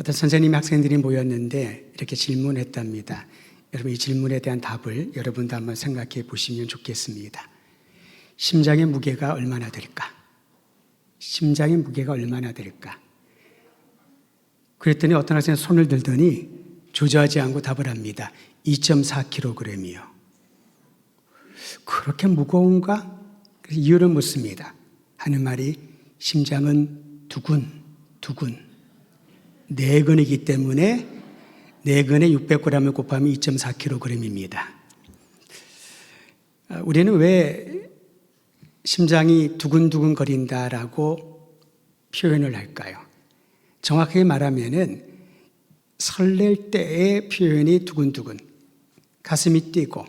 어떤 선생님이 학생들이 모였는데 이렇게 질문했답니다. 여러분, 이 질문에 대한 답을 여러분도 한번 생각해 보시면 좋겠습니다. 심장의 무게가 얼마나 될까? 심장의 무게가 얼마나 될까? 그랬더니 어떤 학생이 손을 들더니 주저하지 않고 답을 합니다. 2.4kg이요. 그렇게 무거운가? 그래서 이유를 묻습니다. 하는 말이 심장은 두근. 내근이기 때문에 내근에 600g을 곱하면 2.4kg입니다. 우리는 왜 심장이 두근두근 거린다라고 표현을 할까요? 정확하게 말하면은 설렐 때의 표현이 두근두근, 가슴이 뛰고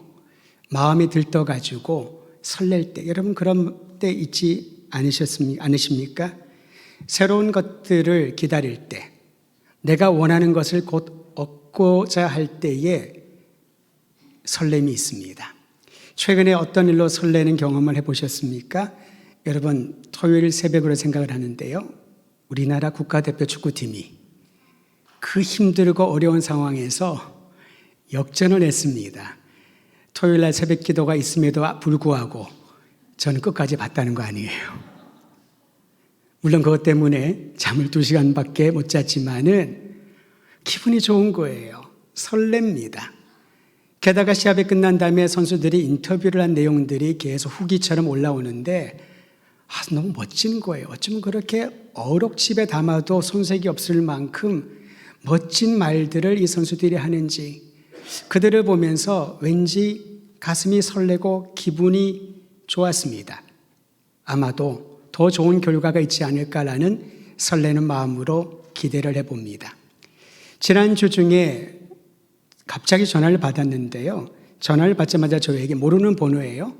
마음이 들떠가지고 설렐 때, 여러분 그런 때 있지 않으십니까? 새로운 것들을 기다릴 때, 내가 원하는 것을 곧 얻고자 할 때에 설렘이 있습니다. 최근에 어떤 일로 설레는 경험을 해보셨습니까? 여러분, 토요일 새벽으로 생각을 하는데요. 우리나라 국가대표 축구팀이 그 힘들고 어려운 상황에서 역전을 했습니다. 토요일 날 새벽 기도가 있음에도 불구하고 저는 끝까지 봤다는 거 아니에요. 물론 그것 때문에 잠을 2시간밖에 못 잤지만은 기분이 좋은 거예요. 설렙니다. 게다가 시합이 끝난 다음에 선수들이 인터뷰를 한 내용들이 계속 후기처럼 올라오는데 너무 멋진 거예요. 어쩌면 그렇게 어록집에 담아도 손색이 없을 만큼 멋진 말들을 이 선수들이 하는지 그들을 보면서 왠지 가슴이 설레고 기분이 좋았습니다. 아마도 더 좋은 결과가 있지 않을까라는 설레는 마음으로 기대를 해봅니다. 지난주 중에 갑자기 전화를 받았는데요. 전화를 받자마자 저에게 모르는 번호예요.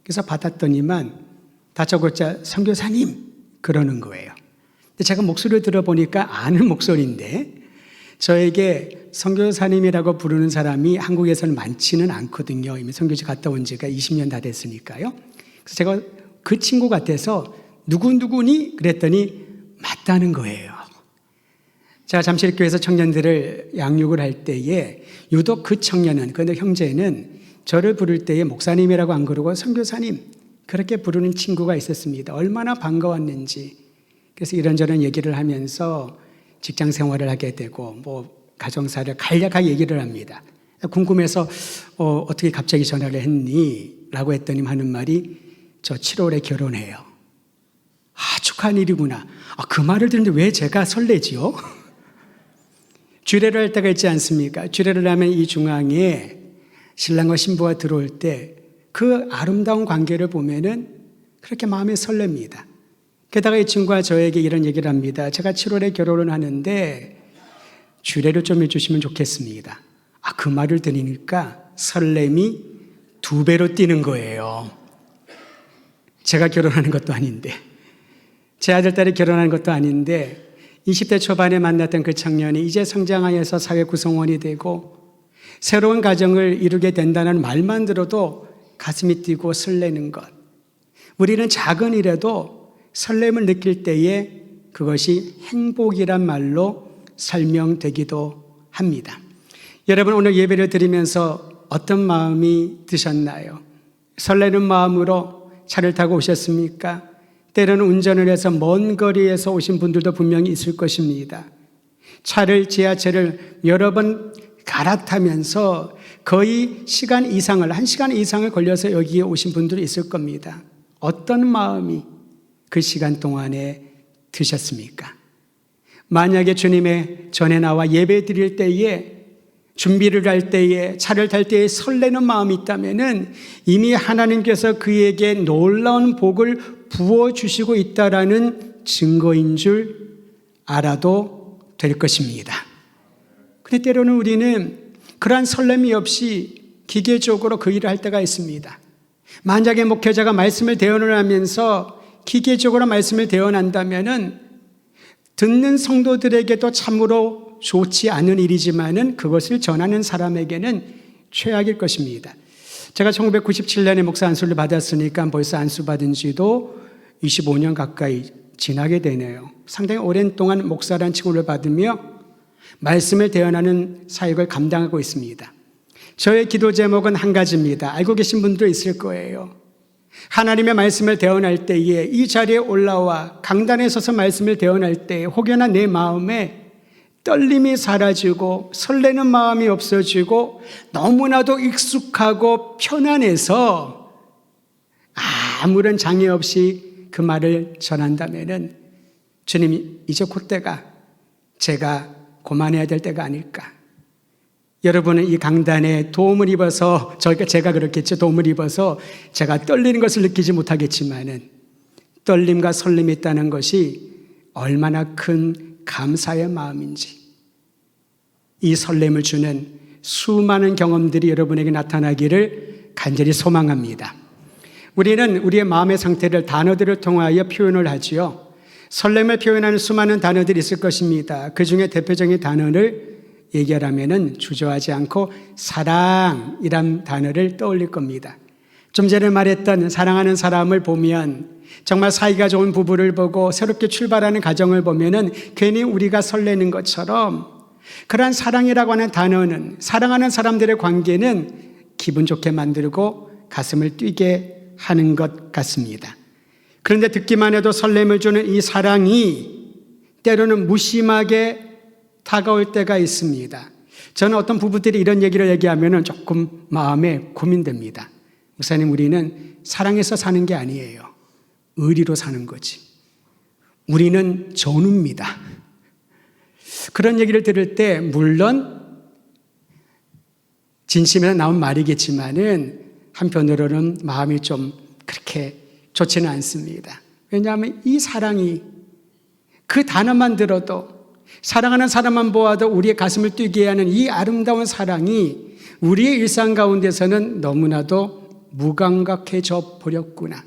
그래서 받았더니만 다짜고짜 선교사님 그러는 거예요. 근데 제가 목소리를 들어보니까 아는 목소리인데 저에게 선교사님이라고 부르는 사람이 한국에서는 많지는 않거든요. 이미 선교지 갔다 온 지가 20년 다 됐으니까요. 그래서 제가 그 친구 같아서 누구니? 그랬더니 맞다는 거예요. 제가 잠실교회에서 청년들을 양육을 할 때에 유독 그 청년은, 그런데 형제는 저를 부를 때에 목사님이라고 안 그러고 선교사님 그렇게 부르는 친구가 있었습니다. 얼마나 반가웠는지. 그래서 이런저런 얘기를 하면서 직장 생활을 하게 되고 가정사를 간략하게 얘기를 합니다. 궁금해서 어떻게 갑자기 전화를 했니? 라고 했더니 하는 말이 저 7월에 결혼해요. 축하한 일이구나. 그 말을 듣는데 왜 제가 설레지요? 주례를 할 때가 있지 않습니까? 주례를 하면 이 중앙에 신랑과 신부가 들어올 때 그 아름다운 관계를 보면은 그렇게 마음이 설렙니다. 게다가 이 친구가 저에게 이런 얘기를 합니다. 제가 7월에 결혼을 하는데 주례를 좀 해주시면 좋겠습니다. 그 말을 들으니까 설렘이 2배로 뛰는 거예요. 제가 결혼하는 것도 아닌데, 제 아들, 딸이 결혼하는 것도 아닌데 20대 초반에 만났던 그 청년이 이제 성장하여서 사회 구성원이 되고 새로운 가정을 이루게 된다는 말만 들어도 가슴이 뛰고 설레는 것. 우리는 작은 일에도 설렘을 느낄 때에 그것이 행복이란 말로 설명되기도 합니다. 여러분, 오늘 예배를 드리면서 어떤 마음이 드셨나요? 설레는 마음으로 차를 타고 오셨습니까? 때로는 운전을 해서 먼 거리에서 오신 분들도 분명히 있을 것입니다. 차를, 지하철을 여러 번 갈아타면서 거의 시간 이상을, 1시간 이상을 걸려서 여기에 오신 분들이 있을 겁니다. 어떤 마음이 그 시간 동안에 드셨습니까? 만약에 주님의 전에 나와 예배 드릴 때에, 준비를 할 때에, 차를 탈 때에 설레는 마음이 있다면은 이미 하나님께서 그에게 놀라운 복을 부어주시고 있다라는 증거인 줄 알아도 될 것입니다. 근데 때로는 우리는 그러한 설렘이 없이 기계적으로 그 일을 할 때가 있습니다. 만약에 목회자가 말씀을 대언을 하면서 기계적으로 말씀을 대언한다면은 듣는 성도들에게도 참으로 좋지 않은 일이지만은 그것을 전하는 사람에게는 최악일 것입니다. 제가 1997년에 목사 안수를 받았으니까 벌써 안수 받은 지도 25년 가까이 지나게 되네요. 상당히 오랜 동안 목사라는 칭호를 받으며 말씀을 대언하는 사역을 감당하고 있습니다. 저의 기도 제목은 한 가지입니다. 알고 계신 분도 있을 거예요. 하나님의 말씀을 대언할 때에 이 자리에 올라와 강단에 서서 말씀을 대언할 때에 혹여나 내 마음에 떨림이 사라지고 설레는 마음이 없어지고 너무나도 익숙하고 편안해서 아무런 장애 없이 그 말을 전한다면은 주님, 이제 그때가 제가 고만해야 될 때가 아닐까. 여러분은 이 강단에 도움을 입어서, 제가 그렇겠죠. 도움을 입어서 제가 떨리는 것을 느끼지 못하겠지만은 떨림과 설렘이 있다는 것이 얼마나 큰 감사의 마음인지, 이 설렘을 주는 수많은 경험들이 여러분에게 나타나기를 간절히 소망합니다. 우리는 우리의 마음의 상태를 단어들을 통하여 표현을 하지요. 설렘을 표현하는 수많은 단어들이 있을 것입니다. 그 중에 대표적인 단어를 얘기하라면 주저하지 않고 사랑이란 단어를 떠올릴 겁니다. 좀 전에 말했던 사랑하는 사람을 보면, 정말 사이가 좋은 부부를 보고 새롭게 출발하는 가정을 보면은 괜히 우리가 설레는 것처럼, 그러한 사랑이라고 하는 단어는, 사랑하는 사람들의 관계는 기분 좋게 만들고 가슴을 뛰게 하는 것 같습니다. 그런데 듣기만 해도 설렘을 주는 이 사랑이 때로는 무심하게 다가올 때가 있습니다. 저는 어떤 부부들이 이런 얘기를 얘기하면 조금 마음에 고민됩니다. 목사님, 우리는 사랑해서 사는 게 아니에요. 의리로 사는 거지. 우리는 전우입니다. 그런 얘기를 들을 때 물론 진심에서 나온 말이겠지만은 한편으로는 마음이 좀 그렇게 좋지는 않습니다. 왜냐하면 이 사랑이, 그 단어만 들어도, 사랑하는 사람만 보아도 우리의 가슴을 뛰게 하는 이 아름다운 사랑이 우리의 일상 가운데서는 너무나도 무감각해져 버렸구나.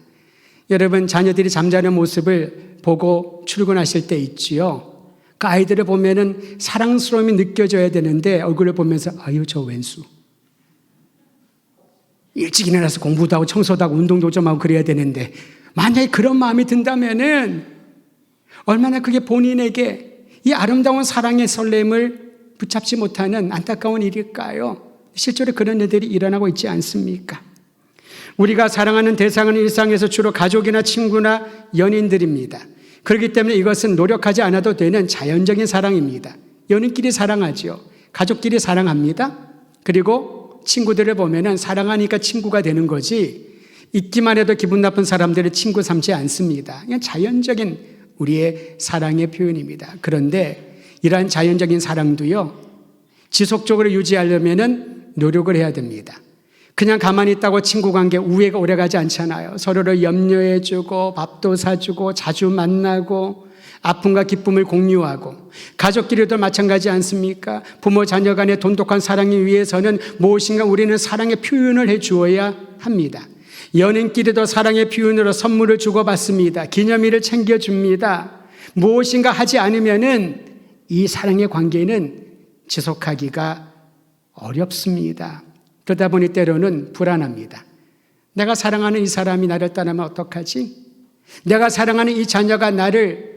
여러분, 자녀들이 잠자는 모습을 보고 출근하실 때 있지요. 그 아이들을 보면은 사랑스러움이 느껴져야 되는데 얼굴을 보면서 아유, 저 왼수. 일찍 일어나서 공부도 하고 청소도 하고 운동도 좀 하고 그래야 되는데, 만약에 그런 마음이 든다면은 얼마나 그게 본인에게 이 아름다운 사랑의 설렘을 붙잡지 못하는 안타까운 일일까요? 실제로 그런 일들이 일어나고 있지 않습니까? 우리가 사랑하는 대상은 일상에서 주로 가족이나 친구나 연인들입니다. 그렇기 때문에 이것은 노력하지 않아도 되는 자연적인 사랑입니다. 연인끼리 사랑하죠. 가족끼리 사랑합니다. 그리고 친구들을 보면은 사랑하니까 친구가 되는 거지, 있기만 해도 기분 나쁜 사람들을 친구 삼지 않습니다. 그냥 자연적인 우리의 사랑의 표현입니다. 그런데 이러한 자연적인 사랑도요, 지속적으로 유지하려면은 노력을 해야 됩니다. 그냥 가만히 있다고 친구 관계 우애가 오래가지 않잖아요. 서로를 염려해주고 밥도 사주고 자주 만나고 아픔과 기쁨을 공유하고, 가족끼리도 마찬가지 않습니까? 부모 자녀 간의 돈독한 사랑을 위해서는 무엇인가 우리는 사랑의 표현을 해 주어야 합니다. 연인끼리도 사랑의 표현으로 선물을 주고받습니다. 기념일을 챙겨줍니다. 무엇인가 하지 않으면은 이 사랑의 관계는 지속하기가 어렵습니다. 그러다 보니 때로는 불안합니다. 내가 사랑하는 이 사람이 나를 떠나면 어떡하지? 내가 사랑하는 이 자녀가 나를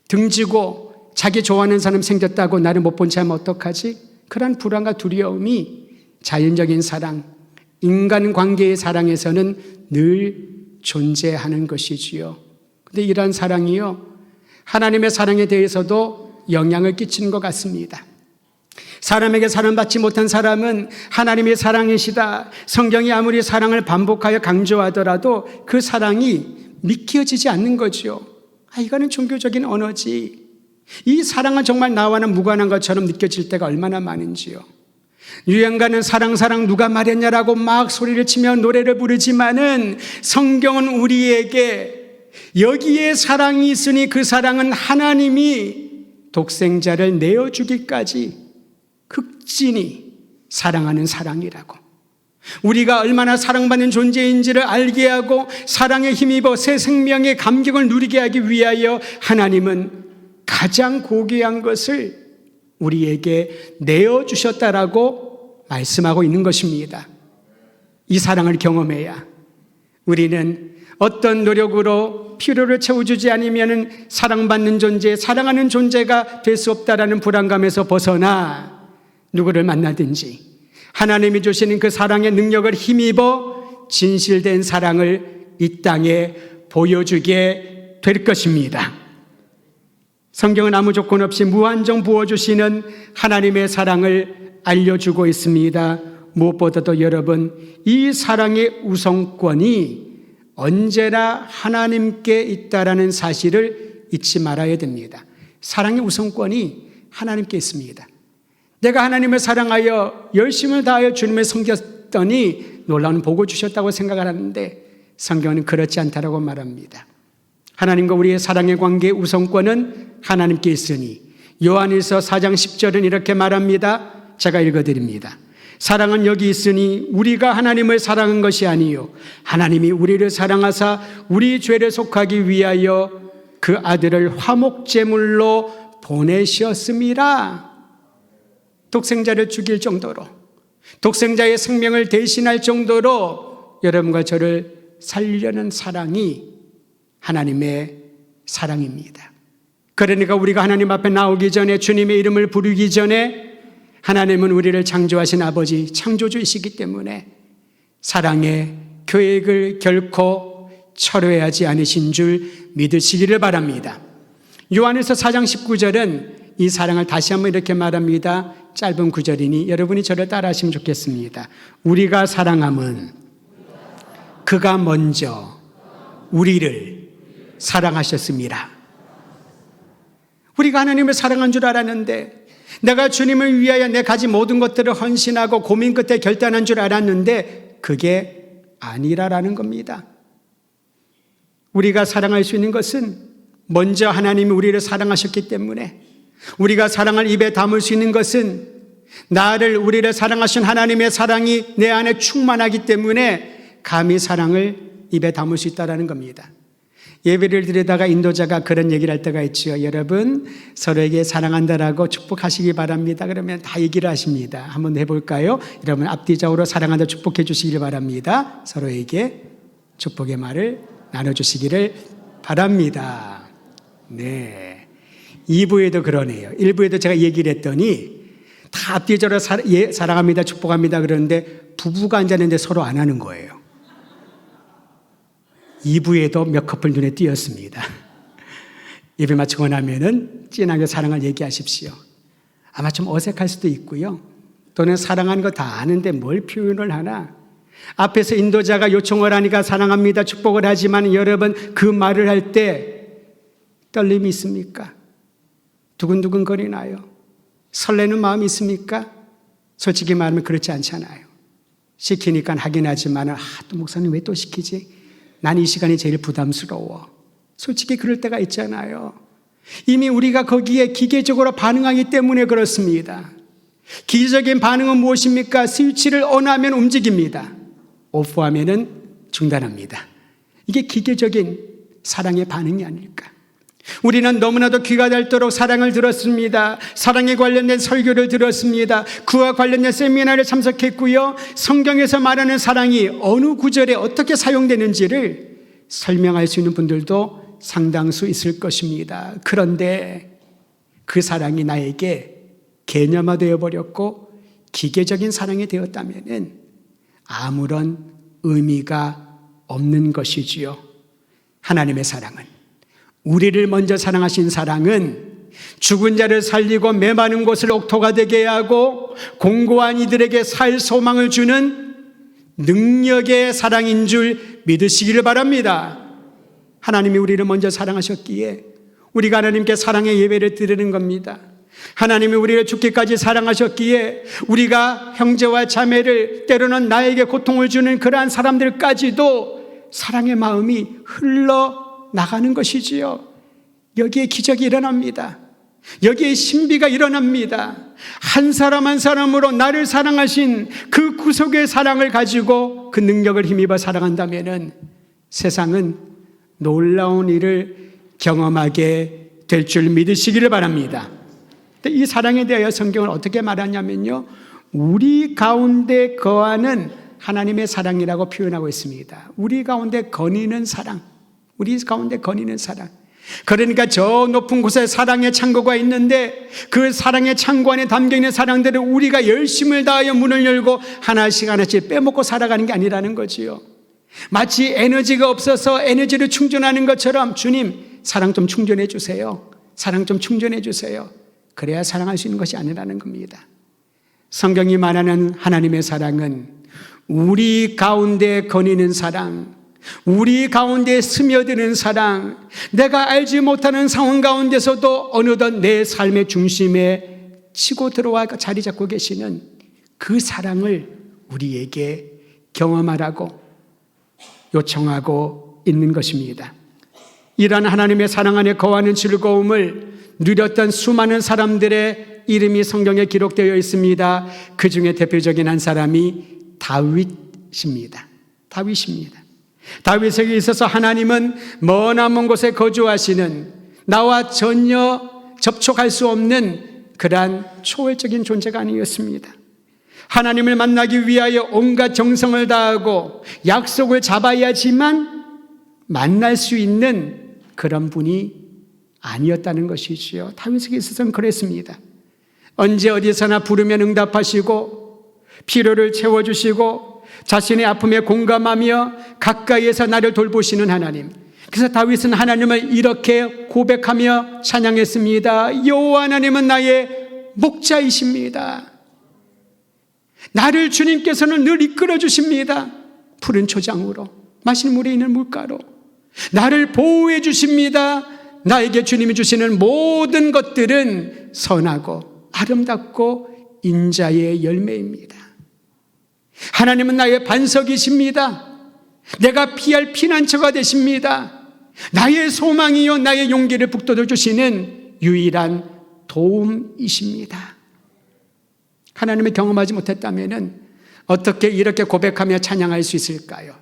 등지고 자기 좋아하는 사람 생겼다고 나를 못 본 채 하면 어떡하지? 그런 불안과 두려움이 자연적인 사랑, 인간관계의 사랑에서는 늘 존재하는 것이지요. 그런데 이러한 사랑이요, 하나님의 사랑에 대해서도 영향을 끼치는 것 같습니다. 사람에게 사랑받지 못한 사람은 하나님의 사랑이시다, 성경이 아무리 사랑을 반복하여 강조하더라도 그 사랑이 믿겨지지 않는 거죠. 이거는 종교적인 언어지. 이 사랑은 정말 나와는 무관한 것처럼 느껴질 때가 얼마나 많은지요. 유행가는 사랑 누가 말했냐라고 막 소리를 치며 노래를 부르지만은 성경은 우리에게 여기에 사랑이 있으니 그 사랑은 하나님이 독생자를 내어주기까지 극진히 사랑하는 사랑이라고, 우리가 얼마나 사랑받는 존재인지를 알게 하고 사랑에 힘입어 새 생명의 감격을 누리게 하기 위하여 하나님은 가장 고귀한 것을 우리에게 내어주셨다라고 말씀하고 있는 것입니다. 이 사랑을 경험해야 우리는 어떤 노력으로 필요를 채워주지 않으면 사랑받는 존재, 사랑하는 존재가 될 수 없다라는 불안감에서 벗어나 누구를 만나든지 하나님이 주시는 그 사랑의 능력을 힘입어 진실된 사랑을 이 땅에 보여주게 될 것입니다. 성경은 아무 조건 없이 무한정 부어주시는 하나님의 사랑을 알려주고 있습니다. 무엇보다도 여러분, 이 사랑의 우선권이 언제나 하나님께 있다라는 사실을 잊지 말아야 됩니다. 사랑의 우선권이 하나님께 있습니다. 내가 하나님을 사랑하여 열심을 다하여 주님을 섬겼더니 놀라운 복을 주셨다고 생각을 하는데 성경은 그렇지 않다라고 말합니다. 하나님과 우리의 사랑의 관계의 우선권은 하나님께 있으니 요한일서 4장 10절은 이렇게 말합니다. 제가 읽어드립니다. 사랑은 여기 있으니 우리가 하나님을 사랑한 것이 아니요 하나님이 우리를 사랑하사 우리 죄를 속하기 위하여 그 아들을 화목제물로 보내셨음이라. 독생자를 죽일 정도로, 독생자의 생명을 대신할 정도로 여러분과 저를 살리려는 사랑이 하나님의 사랑입니다. 그러니까 우리가 하나님 앞에 나오기 전에, 주님의 이름을 부르기 전에 하나님은 우리를 창조하신 아버지, 창조주이시기 때문에 사랑의 계획을 결코 철회하지 않으신 줄 믿으시기를 바랍니다. 요한일서 4장 19절은 이 사랑을 다시 한번 이렇게 말합니다. 짧은 구절이니 여러분이 저를 따라 하시면 좋겠습니다. 우리가 사랑함은 그가 먼저 우리를 사랑하셨습니다. 우리가 하나님을 사랑한 줄 알았는데, 내가 주님을 위하여 내 가진 모든 것들을 헌신하고 고민 끝에 결단한 줄 알았는데 그게 아니라라는 겁니다. 우리가 사랑할 수 있는 것은 먼저 하나님이 우리를 사랑하셨기 때문에, 우리가 사랑을 입에 담을 수 있는 것은 우리를 사랑하신 하나님의 사랑이 내 안에 충만하기 때문에 감히 사랑을 입에 담을 수 있다는 겁니다. 예배를 드리다가 인도자가 그런 얘기를 할 때가 있죠. 여러분, 서로에게 사랑한다라고 축복하시기 바랍니다. 그러면 다 얘기를 하십니다. 한번 해볼까요? 여러분, 앞뒤적으로 사랑한다 축복해 주시길 바랍니다. 서로에게 축복의 말을 나눠주시기를 바랍니다. 네. 2부에도 그러네요. 1부에도 제가 얘기를 했더니 다 앞뒤적으로 사랑합니다, 축복합니다 그러는데 부부가 앉았는데 서로 안 하는 거예요. 2부에도 몇 커플 눈에 띄었습니다. 예배 마치고 나면은 진하게 사랑을 얘기하십시오. 아마 좀 어색할 수도 있고요. 또는 사랑하는 거 다 아는데 뭘 표현을 하나. 앞에서 인도자가 요청을 하니까 사랑합니다, 축복을 하지만 여러분 그 말을 할 때 떨림이 있습니까? 두근두근 거리나요? 설레는 마음이 있습니까? 솔직히 말하면 그렇지 않잖아요. 시키니까 하긴 하지만 또 목사님 왜 또 시키지? 난 이 시간이 제일 부담스러워. 솔직히 그럴 때가 있잖아요. 이미 우리가 거기에 기계적으로 반응하기 때문에 그렇습니다. 기계적인 반응은 무엇입니까? 스위치를 ON하면 움직입니다. OF하면 중단합니다. 이게 기계적인 사랑의 반응이 아닐까. 우리는 너무나도 귀가 닳도록 사랑을 들었습니다. 사랑에 관련된 설교를 들었습니다. 그와 관련된 세미나를 참석했고요. 성경에서 말하는 사랑이 어느 구절에 어떻게 사용되는지를 설명할 수 있는 분들도 상당수 있을 것입니다. 그런데 그 사랑이 나에게 개념화되어 버렸고 기계적인 사랑이 되었다면 아무런 의미가 없는 것이지요. 하나님의 사랑은, 우리를 먼저 사랑하신 사랑은 죽은 자를 살리고 메마른 곳을 옥토가 되게 하고 공고한 이들에게 살 소망을 주는 능력의 사랑인 줄 믿으시기를 바랍니다. 하나님이 우리를 먼저 사랑하셨기에 우리가 하나님께 사랑의 예배를 드리는 겁니다. 하나님이 우리를 죽기까지 사랑하셨기에 우리가 형제와 자매를, 때로는 나에게 고통을 주는 그러한 사람들까지도 사랑의 마음이 흘러나가는 것이지요. 여기에 기적이 일어납니다. 여기에 신비가 일어납니다. 한 사람 한 사람으로 나를 사랑하신 그 구속의 사랑을 가지고 그 능력을 힘입어 사랑한다면 세상은 놀라운 일을 경험하게 될 줄 믿으시기를 바랍니다. 이 사랑에 대하여 성경은 어떻게 말하냐면요, 우리 가운데 거하는 하나님의 사랑이라고 표현하고 있습니다. 우리 가운데 거니는 사랑, 우리 가운데 거니는 사랑. 그러니까 저 높은 곳에 사랑의 창고가 있는데 그 사랑의 창고 안에 담겨있는 사랑들을 우리가 열심을 다하여 문을 열고 하나씩 하나씩 빼먹고 살아가는 게 아니라는 거지요. 마치 에너지가 없어서 에너지를 충전하는 것처럼 주님 사랑 좀 충전해 주세요. 사랑 좀 충전해 주세요. 그래야 사랑할 수 있는 것이 아니라는 겁니다. 성경이 말하는 하나님의 사랑은 우리 가운데 거니는 사랑, 우리 가운데 스며드는 사랑, 내가 알지 못하는 상황 가운데서도 어느덧 내 삶의 중심에 치고 들어와 자리 잡고 계시는 그 사랑을 우리에게 경험하라고 요청하고 있는 것입니다. 이러한 하나님의 사랑 안에 거하는 즐거움을 누렸던 수많은 사람들의 이름이 성경에 기록되어 있습니다. 그 중에 대표적인 한 사람이 다윗입니다. 다윗에게 있어서 하나님은 머나먼 곳에 거주하시는 나와 전혀 접촉할 수 없는 그러한 초월적인 존재가 아니었습니다. 하나님을 만나기 위하여 온갖 정성을 다하고 약속을 잡아야지만 만날 수 있는 그런 분이 아니었다는 것이지요. 다윗에게 있어서는 그랬습니다. 언제 어디서나 부르면 응답하시고 필요를 채워주시고 자신의 아픔에 공감하며 가까이에서 나를 돌보시는 하나님. 그래서 다윗은 하나님을 이렇게 고백하며 찬양했습니다. 여호와 하나님은 나의 목자이십니다. 나를 주님께서는 늘 이끌어 주십니다. 푸른 초장으로 마실 물에 있는 물가로 나를 보호해 주십니다. 나에게 주님이 주시는 모든 것들은 선하고 아름답고 인자의 열매입니다. 하나님은 나의 반석이십니다. 내가 피할 피난처가 되십니다. 나의 소망이요 나의 용기를 북돋워 주시는 유일한 도움이십니다. 하나님을 경험하지 못했다면 어떻게 이렇게 고백하며 찬양할 수 있을까요?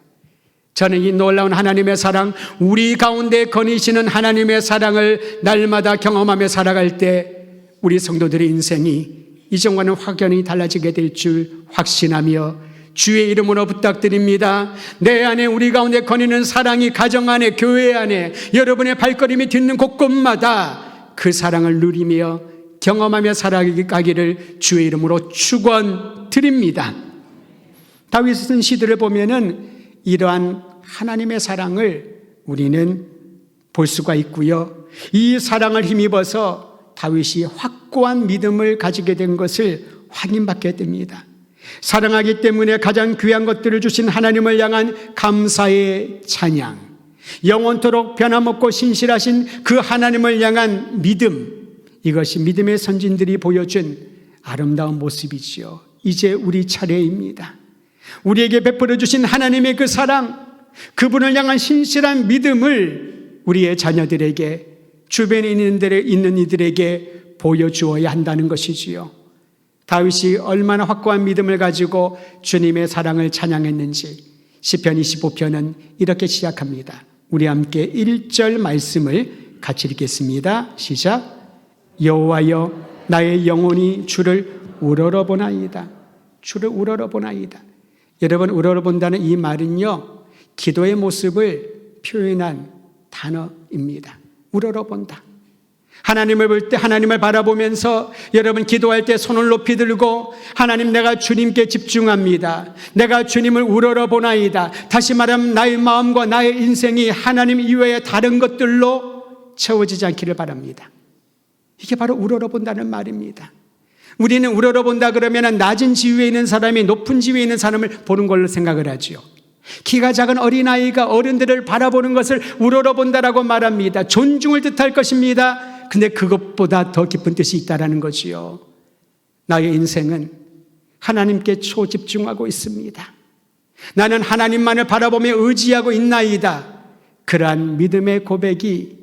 저는 이 놀라운 하나님의 사랑, 우리 가운데 거니시는 하나님의 사랑을 날마다 경험하며 살아갈 때 우리 성도들의 인생이 이전과는 확연히 달라지게 될 줄 확신하며 주의 이름으로 부탁드립니다. 내 안에 우리 가운데 거니는 사랑이 가정 안에 교회 안에 여러분의 발걸음이 딛는 곳곳마다 그 사랑을 누리며 경험하며 살아가기를 주의 이름으로 축원드립니다. 다윗이 쓴 시들을 보면은 이러한 하나님의 사랑을 우리는 볼 수가 있고요. 이 사랑을 힘입어서 다윗이 확고한 믿음을 가지게 된 것을 확인받게 됩니다. 사랑하기 때문에 가장 귀한 것들을 주신 하나님을 향한 감사의 찬양, 영원토록 변함없고 신실하신 그 하나님을 향한 믿음, 이것이 믿음의 선진들이 보여준 아름다운 모습이지요. 이제 우리 차례입니다. 우리에게 베풀어 주신 하나님의 그 사랑, 그분을 향한 신실한 믿음을 우리의 자녀들에게, 주변에 있는 이들에게 보여주어야 한다는 것이지요. 다윗이 얼마나 확고한 믿음을 가지고 주님의 사랑을 찬양했는지 시편 25편은 이렇게 시작합니다. 우리 함께 1절 말씀을 같이 읽겠습니다. 시작. 여호와여 나의 영혼이 주를 우러러보나이다. 주를 우러러보나이다. 여러분, 우러러본다는 이 말은요, 기도의 모습을 표현한 단어입니다. 우러러본다. 하나님을 볼 때 하나님을 바라보면서 여러분 기도할 때 손을 높이 들고 하나님, 내가 주님께 집중합니다. 내가 주님을 우러러보나이다. 다시 말하면 나의 마음과 나의 인생이 하나님 이외에 다른 것들로 채워지지 않기를 바랍니다. 이게 바로 우러러본다는 말입니다. 우리는 우러러본다 그러면 낮은 지위에 있는 사람이 높은 지위에 있는 사람을 보는 걸로 생각을 하죠. 키가 작은 어린아이가 어른들을 바라보는 것을 우러러본다라고 말합니다. 존중을 뜻할 것입니다. 근데 그것보다 더 깊은 뜻이 있다라는 거지요. 나의 인생은 하나님께 초집중하고 있습니다. 나는 하나님만을 바라보며 의지하고 있나이다. 그러한 믿음의 고백이,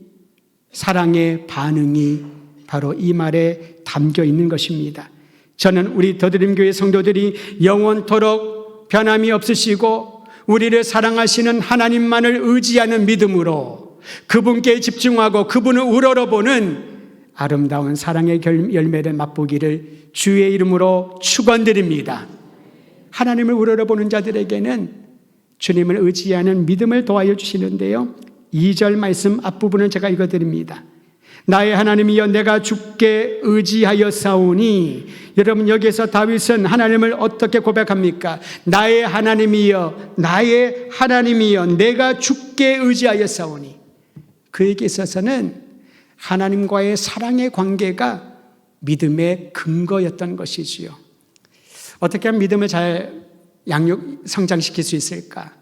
사랑의 반응이 바로 이 말에 담겨 있는 것입니다. 저는 우리 더드림교회 성도들이 영원토록 변함이 없으시고 우리를 사랑하시는 하나님만을 의지하는 믿음으로 그분께 집중하고 그분을 우러러보는 아름다운 사랑의 열매를 맛보기를 주의 이름으로 축원드립니다. 하나님을 우러러보는 자들에게는 주님을 의지하는 믿음을 도와여 주시는데요. 2절 말씀 앞부분을 제가 읽어드립니다. 나의 하나님이여 내가 주께 의지하여 싸우니. 여러분, 여기서 다윗은 하나님을 어떻게 고백합니까? 나의 하나님이여, 나의 하나님이여 내가 주께 의지하여 싸우니. 그에게 있어서는 하나님과의 사랑의 관계가 믿음의 근거였던 것이지요. 어떻게 하면 믿음을 잘 성장시킬 수 있을까?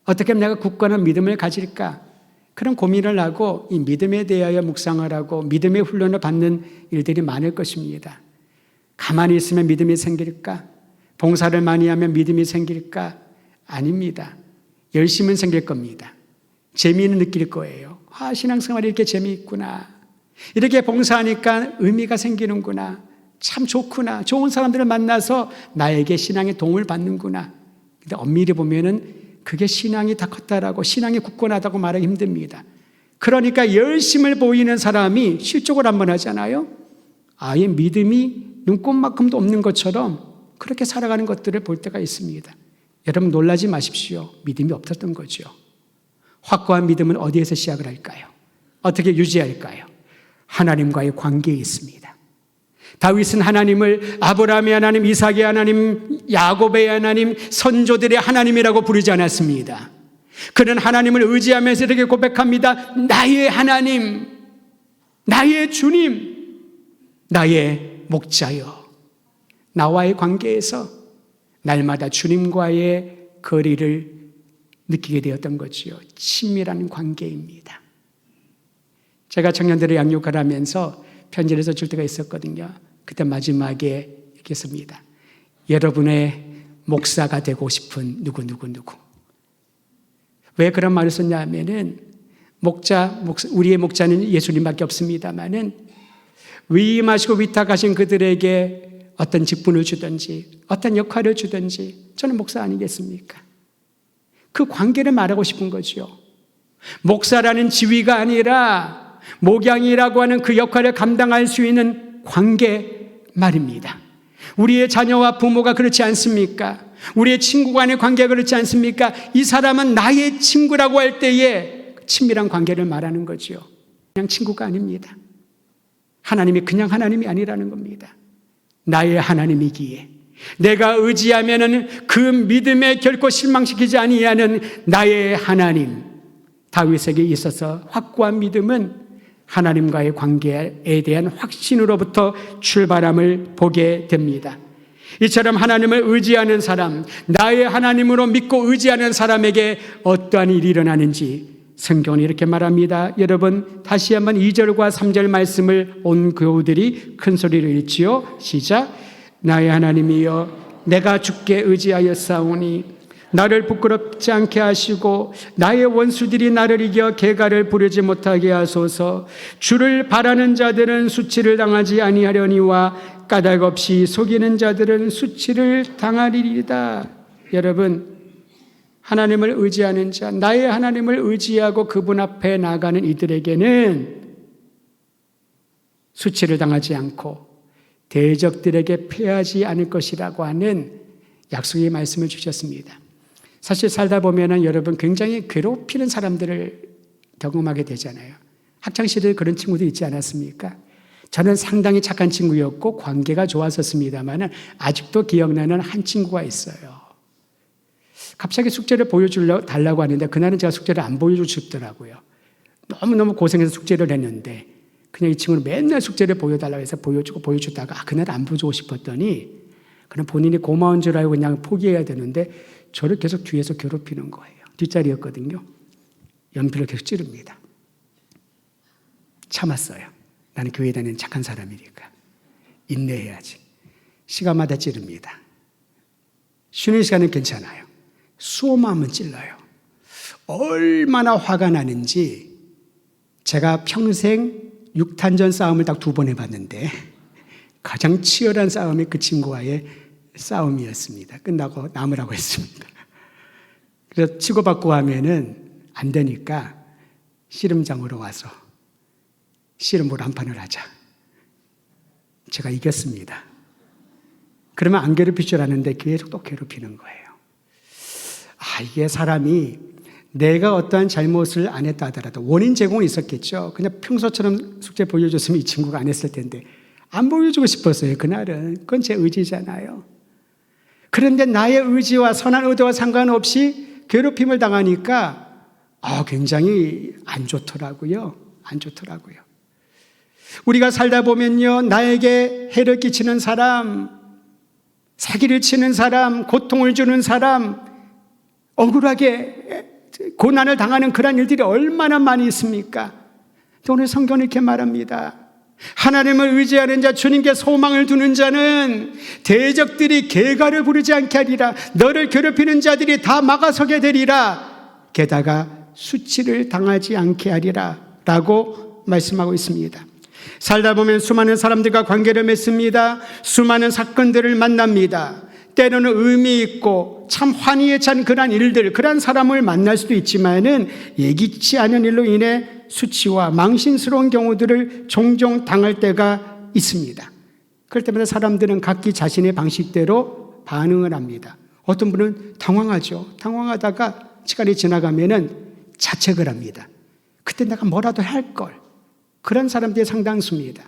어떻게 하면 내가 굳건한 믿음을 가질까? 그런 고민을 하고 이 믿음에 대하여 묵상을 하고 믿음의 훈련을 받는 일들이 많을 것입니다. 가만히 있으면 믿음이 생길까? 봉사를 많이 하면 믿음이 생길까? 아닙니다. 열심은 생길 겁니다. 재미는 느낄 거예요. 신앙생활이 이렇게 재미있구나. 이렇게 봉사하니까 의미가 생기는구나. 참 좋구나. 좋은 사람들을 만나서 나에게 신앙의 도움을 받는구나. 근데 엄밀히 보면은 그게 신앙이 다 컸다라고, 신앙이 굳건하다고 말하기 힘듭니다. 그러니까 열심을 보이는 사람이 실족을 한번 하잖아요. 아예 믿음이 눈꼽만큼도 없는 것처럼 그렇게 살아가는 것들을 볼 때가 있습니다. 여러분 놀라지 마십시오. 믿음이 없었던 거죠. 확고한 믿음은 어디에서 시작을 할까요? 어떻게 유지할까요? 하나님과의 관계에 있습니다. 다윗은 하나님을 아브라함의 하나님, 이삭의 하나님, 야곱의 하나님, 선조들의 하나님이라고 부르지 않았습니다. 그는 하나님을 의지하면서 이렇게 고백합니다. 나의 하나님, 나의 주님, 나의 목자여. 나와의 관계에서 날마다 주님과의 거리를 느끼게 되었던 거지요. 친밀한 관계입니다. 제가 청년들을 양육을 하면서 편지를 써줄 때가 있었거든요. 그때 마지막에 이렇게 씁니다. 여러분의 목사가 되고 싶은 누구누구. 왜 그런 말을 썼냐 하면은 우리의 목자는 예수님밖에 없습니다만은 위임하시고 위탁하신 그들에게 어떤 직분을 주든지 어떤 역할을 주든지 저는 목사 아니겠습니까? 그 관계를 말하고 싶은 거죠. 목사라는 지위가 아니라 목양이라고 하는 그 역할을 감당할 수 있는 관계 말입니다. 우리의 자녀와 부모가 그렇지 않습니까? 우리의 친구 간의 관계가 그렇지 않습니까? 이 사람은 나의 친구라고 할 때에 친밀한 관계를 말하는 거죠. 그냥 친구가 아닙니다. 하나님이 그냥 하나님이 아니라는 겁니다. 나의 하나님이기에 내가 의지하면은 그 믿음에 결코 실망시키지 아니하는 나의 하나님. 다윗에게 있어서 확고한 믿음은 하나님과의 관계에 대한 확신으로부터 출발함을 보게 됩니다. 이처럼 하나님을 의지하는 사람, 나의 하나님으로 믿고 의지하는 사람에게 어떠한 일이 일어나는지 성경은 이렇게 말합니다. 여러분 다시 한번 2절과 3절 말씀을 온 교우들이 큰 소리로 읽지요. 시작. 나의 하나님이여 내가 주께 의지하여 싸우니 나를 부끄럽지 않게 하시고 나의 원수들이 나를 이겨 개가를 부르지 못하게 하소서. 주를 바라는 자들은 수치를 당하지 아니하려니와 까닭 없이 속이는 자들은 수치를 당하리이다. 여러분 하나님을 의지하는 자, 나의 하나님을 의지하고 그분 앞에 나가는 이들에게는 수치를 당하지 않고 대적들에게 패하지 않을 것이라고 하는 약속의 말씀을 주셨습니다. 사실 살다 보면은 여러분 굉장히 괴롭히는 사람들을 경험하게 되잖아요. 학창시절에 그런 친구도 있지 않았습니까? 저는 상당히 착한 친구였고 관계가 좋았었습니다만 아직도 기억나는 한 친구가 있어요. 갑자기 숙제를 달라고 하는데 그날은 제가 숙제를 안 보여주고 싶더라고요. 너무너무 고생해서 숙제를 했는데 그냥 이 친구는 맨날 숙제를 보여달라고 해서 보여주다가 그날 안 보여주고 싶었더니 그냥 본인이 고마운 줄 알고 그냥 포기해야 되는데 저를 계속 뒤에서 괴롭히는 거예요. 뒷자리였거든요. 연필로 계속 찌릅니다. 참았어요. 나는 교회 다니는 착한 사람이니까. 인내해야지. 시간마다 찌릅니다. 쉬는 시간은 괜찮아요. 수업하면 찔러요. 얼마나 화가 나는지 제가 평생 6탄전 싸움을 딱 2번 해봤는데 가장 치열한 싸움이 그 친구와의 싸움이었습니다. 끝나고 남으라고 했습니다. 그래서 치고받고 하면은 안 되니까 씨름장으로 와서 씨름으로 한 판을 하자. 제가 이겼습니다. 그러면 안 괴롭힐 줄 아는데 계속 또 괴롭히는 거예요. 이게 사람이 내가 어떠한 잘못을 안 했다 하더라도 원인 제공은 있었겠죠. 그냥 평소처럼 숙제 보여줬으면 이 친구가 안 했을 텐데 안 보여주고 싶었어요. 그날은. 그건 제 의지잖아요. 그런데 나의 의지와 선한 의도와 상관없이 괴롭힘을 당하니까 굉장히 안 좋더라고요. 안 좋더라고요. 우리가 살다 보면요, 나에게 해를 끼치는 사람, 사기를 치는 사람, 고통을 주는 사람, 억울하게 고난을 당하는 그런 일들이 얼마나 많이 있습니까? 또 오늘 성경은 이렇게 말합니다. 하나님을 의지하는 자, 주님께 소망을 두는 자는 대적들이 개가를 부르지 않게 하리라. 너를 괴롭히는 자들이 다 막아서게 되리라. 게다가 수치를 당하지 않게 하리라 라고 말씀하고 있습니다. 살다 보면 수많은 사람들과 관계를 맺습니다. 수많은 사건들을 만납니다. 때로는 의미 있고 참 환희에 찬 그런 일들, 그런 사람을 만날 수도 있지만은 예기치 않은 일로 인해 수치와 망신스러운 경우들을 종종 당할 때가 있습니다. 그럴 때마다 사람들은 각기 자신의 방식대로 반응을 합니다. 어떤 분은 당황하죠. 당황하다가 시간이 지나가면은 자책을 합니다. 그때 내가 뭐라도 할 걸. 그런 사람들이 상당수입니다.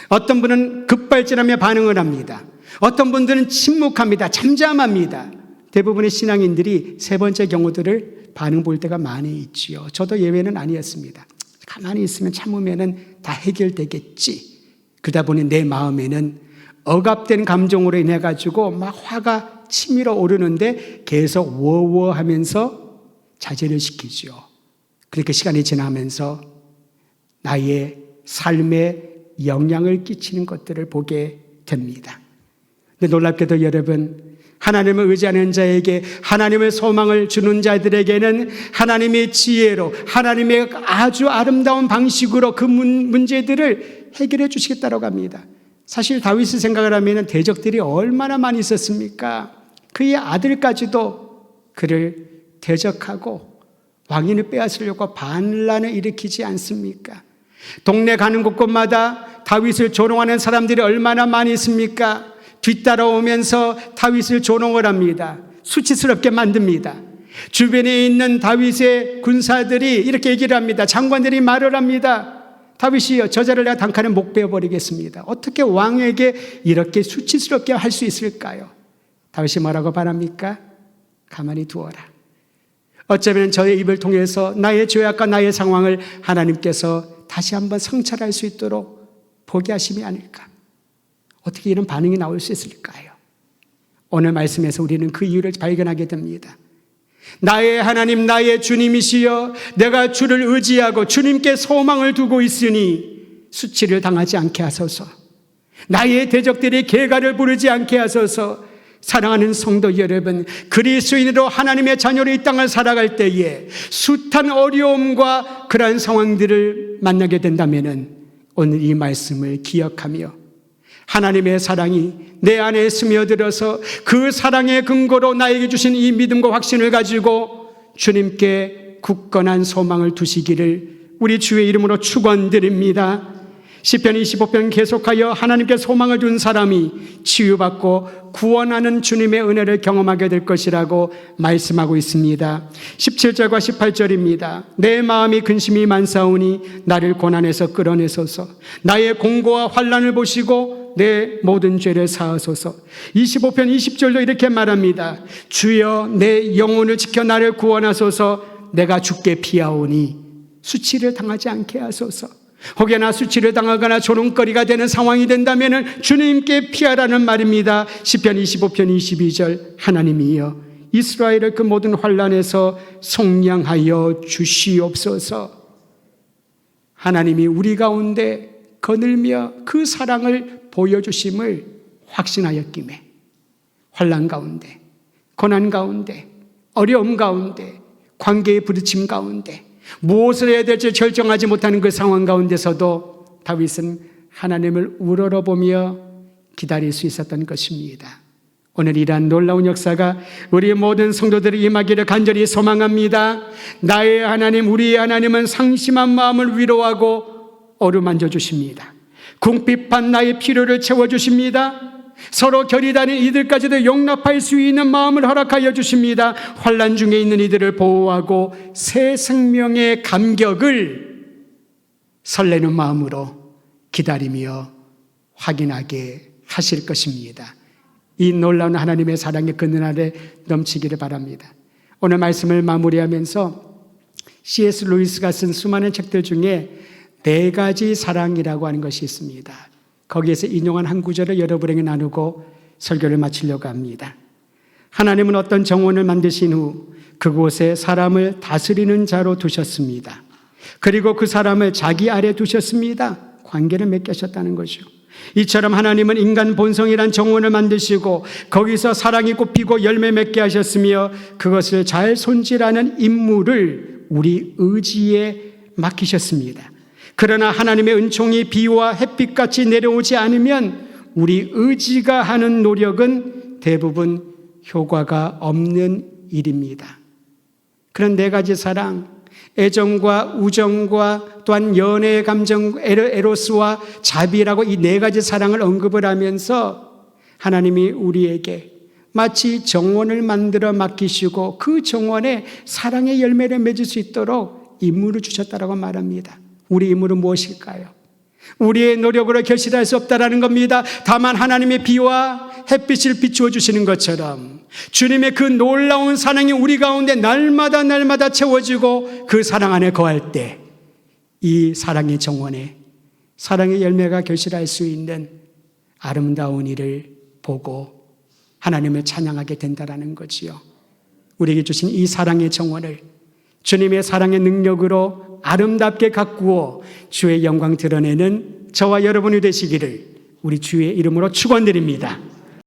어떤 분은 급발진하며 반응을 합니다. 어떤 분들은 침묵합니다. 잠잠합니다. 대부분의 신앙인들이 세 번째 경우들을 반응 볼 때가 많이 있지요. 저도 예외는 아니었습니다. 가만히 있으면 참으면 다 해결되겠지. 그러다 보니 내 마음에는 억압된 감정으로 인해 가지고 막 화가 치밀어 오르는데 계속 워워하면서 자제를 시키죠. 그렇게 시간이 지나면서 나의 삶에 영향을 끼치는 것들을 보게 됩니다. 근데 놀랍게도 여러분, 하나님을 의지하는 자에게, 하나님의 소망을 주는 자들에게는 하나님의 지혜로, 하나님의 아주 아름다운 방식으로 그 문제들을 해결해 주시겠다고 합니다. 사실 다윗을 생각을 하면 대적들이 얼마나 많이 있었습니까? 그의 아들까지도 그를 대적하고 왕위를 빼앗으려고 반란을 일으키지 않습니까? 동네 가는 곳곳마다 다윗을 조롱하는 사람들이 얼마나 많이 있습니까? 뒤따라오면서 다윗을 조롱을 합니다. 수치스럽게 만듭니다. 주변에 있는 다윗의 군사들이 이렇게 얘기를 합니다. 장관들이 말을 합니다. 다윗이여, 저자를 내가 단칼에 목 베어버리겠습니다. 어떻게 왕에게 이렇게 수치스럽게 할 수 있을까요? 다윗이 뭐라고 바랍니까? 가만히 두어라. 어쩌면 저의 입을 통해서 나의 죄악과 나의 상황을 하나님께서 다시 한번 성찰할 수 있도록 보게 하심이 아닐까. 어떻게 이런 반응이 나올 수 있을까요? 오늘 말씀에서 우리는 그 이유를 발견하게 됩니다. 나의 하나님, 나의 주님이시여, 내가 주를 의지하고 주님께 소망을 두고 있으니 수치를 당하지 않게 하소서. 나의 대적들이 개가를 부르지 않게 하소서. 사랑하는 성도 여러분, 그리스도인으로 하나님의 자녀로 이 땅을 살아갈 때에 숱한 어려움과 그러한 상황들을 만나게 된다면 오늘 이 말씀을 기억하며 하나님의 사랑이 내 안에 스며들어서 그 사랑의 근거로 나에게 주신 이 믿음과 확신을 가지고 주님께 굳건한 소망을 두시기를 우리 주의 이름으로 축원드립니다. 시편 25편 계속하여 하나님께 소망을 둔 사람이 치유받고 구원하는 주님의 은혜를 경험하게 될 것이라고 말씀하고 있습니다. 17절과 18절입니다. 내 마음이 근심이 많사오니 나를 고난에서 끌어내소서. 나의 공고와 환난을 보시고 내 모든 죄를 사하소서. 25편 20절도 이렇게 말합니다. 주여, 내 영혼을 지켜 나를 구원하소서. 내가 주께 피하오니 수치를 당하지 않게 하소서. 혹여나 수치를 당하거나 조롱거리가 되는 상황이 된다면 주님께 피하라는 말입니다. 시편 25편 22절, 하나님이여, 이스라엘을 그 모든 환난에서 속량하여 주시옵소서. 하나님이 우리 가운데 거늘며 그 사랑을 보여주심을 확신하였기에 환난 가운데, 고난 가운데, 어려움 가운데, 관계의 부딪힘 가운데, 무엇을 해야 될지 결정하지 못하는 그 상황 가운데서도 다윗은 하나님을 우러러보며 기다릴 수 있었던 것입니다. 오늘 이러한 놀라운 역사가 우리 모든 성도들이 임하기를 간절히 소망합니다. 나의 하나님, 우리의 하나님은 상심한 마음을 위로하고 어루만져 주십니다. 궁핍한 나의 필요를 채워주십니다. 서로 결이 다른 이들까지도 용납할 수 있는 마음을 허락하여 주십니다. 환난 중에 있는 이들을 보호하고 새 생명의 감격을 설레는 마음으로 기다리며 확인하게 하실 것입니다. 이 놀라운 하나님의 사랑이 그날에 넘치기를 바랍니다. 오늘 말씀을 마무리하면서 C.S. 루이스가 쓴 수많은 책들 중에 4가지 사랑이라고 하는 것이 있습니다. 거기에서 인용한 한 구절을 여러분에게 나누고 설교를 마치려고 합니다. 하나님은 어떤 정원을 만드신 후 그곳에 사람을 다스리는 자로 두셨습니다. 그리고 그 사람을 자기 아래 두셨습니다. 관계를 맺게 하셨다는 거죠. 이처럼 하나님은 인간 본성이란 정원을 만드시고 거기서 사랑이 꽃피고 열매 맺게 하셨으며 그것을 잘 손질하는 임무를 우리 의지에 맡기셨습니다. 그러나 하나님의 은총이 비와 햇빛같이 내려오지 않으면 우리 의지가 하는 노력은 대부분 효과가 없는 일입니다. 그런 4가지 사랑, 애정과 우정과 또한 연애의 감정, 에로스와 자비라고 이 4가지 사랑을 언급을 하면서 하나님이 우리에게 마치 정원을 만들어 맡기시고 그 정원에 사랑의 열매를 맺을 수 있도록 임무를 주셨다라고 말합니다. 우리 임무는 무엇일까요? 우리의 노력으로 결실할 수 없다라는 겁니다. 다만 하나님의 비와 햇빛을 비추어 주시는 것처럼 주님의 그 놀라운 사랑이 우리 가운데 날마다 채워지고 그 사랑 안에 거할 때 이 사랑의 정원에 사랑의 열매가 결실할 수 있는 아름다운 일을 보고 하나님을 찬양하게 된다라는 거지요. 우리에게 주신 이 사랑의 정원을 주님의 사랑의 능력으로 아름답게 가꾸어 주의 영광 드러내는 저와 여러분이 되시기를 우리 주의 이름으로 축원드립니다.